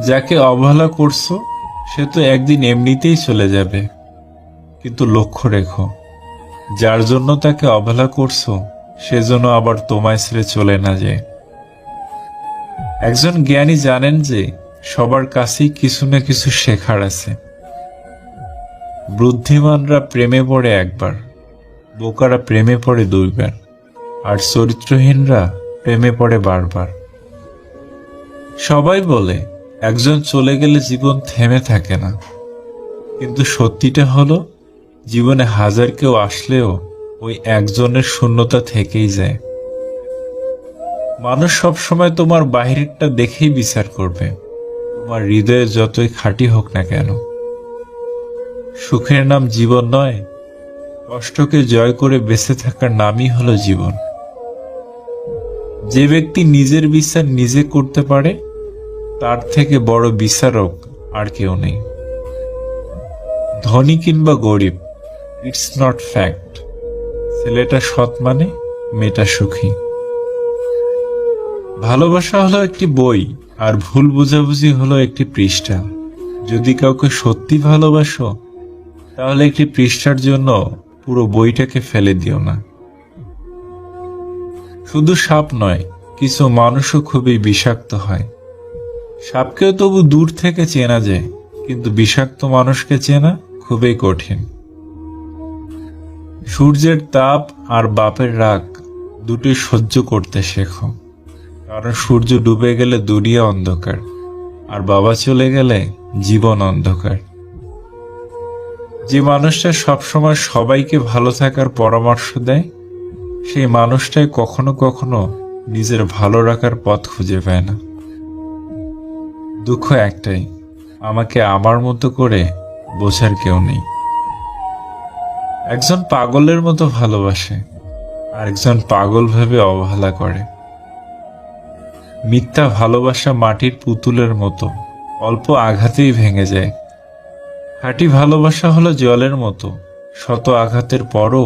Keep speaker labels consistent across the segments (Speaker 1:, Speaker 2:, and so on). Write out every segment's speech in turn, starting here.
Speaker 1: যাকে অবহেলা করছো সে তো একদিন এমনিতেই চলে যাবে, কিন্তু লক্ষ্য রেখো যার জন্য তাকে অবহেলা করছো সেজন্য আবার তোমায় ছেড়ে চলে না যায়। একজন জ্ঞানী জানেন যে সবার কাছেই কিছু না কিছু শেখার আছে। বুদ্ধিমানরা প্রেমে পড়ে একবার, বোকারা প্রেমে পড়ে দুইবার, আর চরিত্রহীনরা প্রেমে পড়ে বারবার। সবাই বলে একজন চলে গেলে জীবন থেমে থাকে না, কিন্তু সত্যিটা হলো জীবনে হাজার কেউ আসলেও ওই একজনের শূন্যতা থেকেই যায়। মানুষ সবসময় তোমার বাহিরেরটা দেখেই বিচার করবে, তোমার হৃদয়ে যতই খাঁটি হোক না কেন। সুখের নাম জীবন নয়, কষ্টকে জয় করে বেঁচে থাকার নামই হলো জীবন। যে ব্যক্তি নিজের বিচার নিজে করতে পারে তার থেকে বড় বিচারক আর কেউ নেই। ধনী কিংবা গরিব, ইটস নট ফ্যাক্ট। ছেলেটা সৎ মানে মেয়েটা সুখী। ভালোবাসা হলো একটি বই, আর ভুল বোঝাবুঝি হলো একটি পৃষ্ঠা। যদি কাউকে সত্যি ভালোবাসো তাহলে একটি পৃষ্ঠার জন্য পুরো বইটাকে ফেলে দিও না। শুধু সাপ নয়, কিছু মানুষও খুবই বিষাক্ত হয়। সাপকেও তবু দূর থেকে চেনা যায়, কিন্তু বিষাক্ত মানুষকে চেনা খুবই কঠিন। সূর্যের তাপ আর বাপের রাগ দুটোই সহ্য করতে শেখো, কারণ সূর্য ডুবে গেলে দুনিয়া অন্ধকার, আর বাবা চলে গেলে জীবন অন্ধকার। যে মানুষটা সবসময় সবাইকে ভালো থাকার পরামর্শ দেয় সেই মানুষটাই কখনো কখনো নিজের ভালো রাখার পথ খুঁজে পায় না। দুঃখ একটাই, আমাকে আমার মতো করে বোঝার কেউ নেই। একজন পাগলের মতো ভালোবাসে, আর একজন পাগল ভেবে অবহেলা করে। মিথ্যা ভালোবাসা মাটির পুতুলের মতো, অল্প আঘাতেই ভেঙে যায়। খাঁটি ভালোবাসা হলো জলের মতো, শত আঘাতের পরও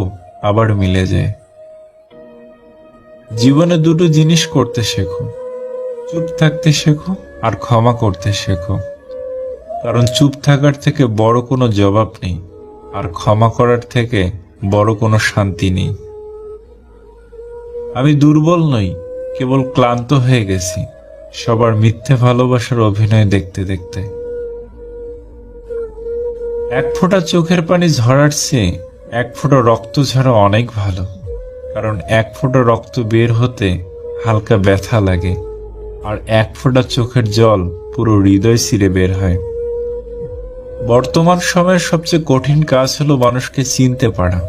Speaker 1: আবার মিলে যায়। জীবনে দুটো জিনিস করতে শেখো, চুপ থাকতে শেখো আর ক্ষমা করতে শেখো। কারণ চুপ থাকার থেকে বড় কোনো জবাব নেই, আর ক্ষমা করার থেকে বড় কোনো শান্তি নেই। আমি দুর্বল নই, কেবল ক্লান্ত হয়ে গেছি সবার মিথ্যে ভালোবাসার অভিনয় দেখতে দেখতে। এক ফোঁটা চোখের পানি ঝরার চেয়ে এক ফোঁটা রক্ত ঝরা অনেক ভালো, কারণ এক ফোঁটা রক্ত বের হতে হালকা ব্যথা লাগে, আর এক ফোঁটা চোখের জল পুরো হৃদয় ছিঁড়ে বের হয়। বর্তমান সময়ের সবচেয়ে কঠিন কাজ হলো মানুষকে চিনতে পারা,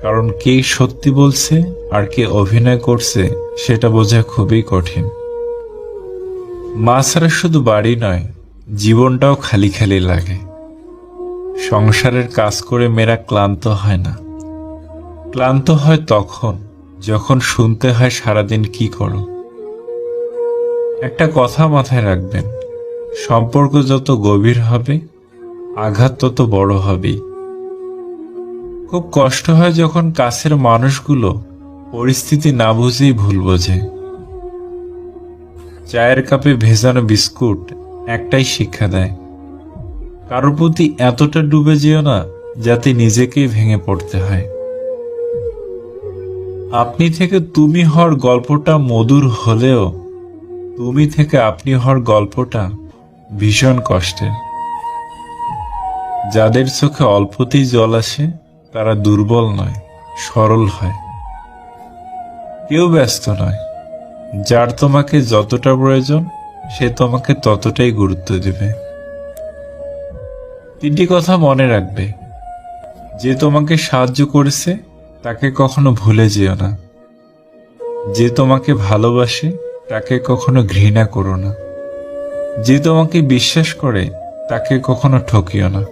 Speaker 1: কারণ কে সত্যি বলছে আর কে অভিনয় করছে সেটা বোঝা খুবই কঠিন। মা ছাড়া শুধু বাড়ি নয়, জীবনটাও খালি খালি লাগে। সংসারের কাজ করে মেয়েরা ক্লান্ত হয় না, ক্লান্ত হয় তখন যখন শুনতে হয় সারাদিন কি করো। একটা কথা মাথায় রাখবেন, সম্পর্ক যত গভীর হবে আঘাত তত বড় হবেই। খুব কষ্ট হয় যখন কাছের মানুষগুলো পরিস্থিতি না বুঝেই ভুল বোঝে। চায়ের কাপে ভেজানো বিস্কুট একটাই শিক্ষা দেয়, কারোর প্রতি এতটা ডুবে যেও না যাতে নিজেকেই ভেঙে পড়তে হয়। আপনি থেকে তুমি হওয়ার গল্পটা মধুর হলেও তুমি থেকে আপনি হওয়ার গল্পটা ভীষণ কষ্টের। যাদের চোখে অল্পতেই জল আসে তারা দুর্বল নয়, সরল হয়। কেউ ব্যস্ত নয়, যার তোমাকে যতটা প্রয়োজন সে তোমাকে ততটাই গুরুত্ব দেবে। তিনটি কথা মনে রাখবে, যে তোমাকে সাহায্য করেছে তাকে কখনো ভুলে যেও না, যে তোমাকে ভালোবাসে তাকে কখনো ঘৃণা করো না, যে তোমাকে বিশ্বাস করে তাকে কখনো ঠকিও না।